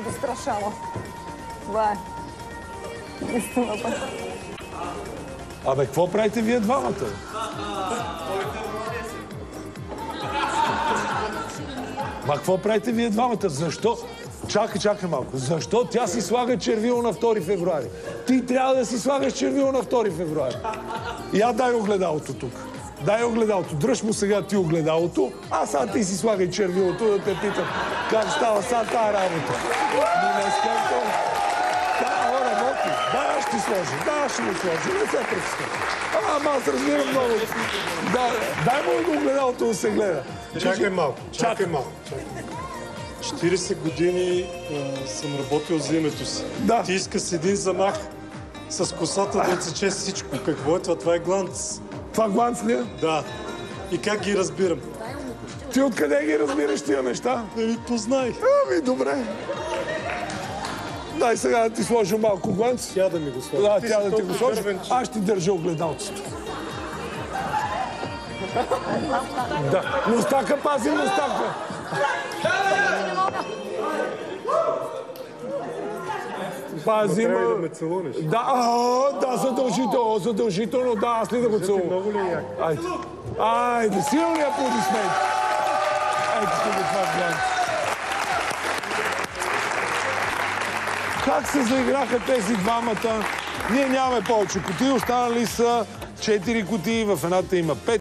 застрашава. Това е. Истината. Абе, какво правите вие двамата? Ма какво правите вие двамата? Защо? Чакай малко. Защо тя си слага червило на 2 февруари? Ти трябва да си слагаш червило на 2 февруари. Я дай огледалото тук. Дай огледалото. Дръж му сега ти огледалото, а сега ти си слагай червилото да те питам как става сега тая работа. Да, аз ще сложи. Да, аз ще го сложи. Не се притесняй. Ама аз разбирам много. Дай му огледалото да се гледа. Чакай малко. 40 години съм работил за името си. Да. Ти иска с един замах с косата да отсече всичко. Какво е това? Това е гланц. Това гланц ли е? Да. И как ги разбирам? Ти откъде ги разбираш тия неща? Познай. Ами, добре. Дай сега да ти сложа малко гланц. Тя да ми го сложи. Да, тя да ти го сложи. Аз ще държа огледалцето. Да. Мустака, пази мустака. Пази ма. Трябва да ме целунеш. Да, задължително, да, аз ли да го целувам? Много ли е як? Айде, силни аплодисменти. Ето ще го това гледам. Как се заиграха тези двамата? Ние нямаме повече кутии, останали са 4 кутии, в едната има 5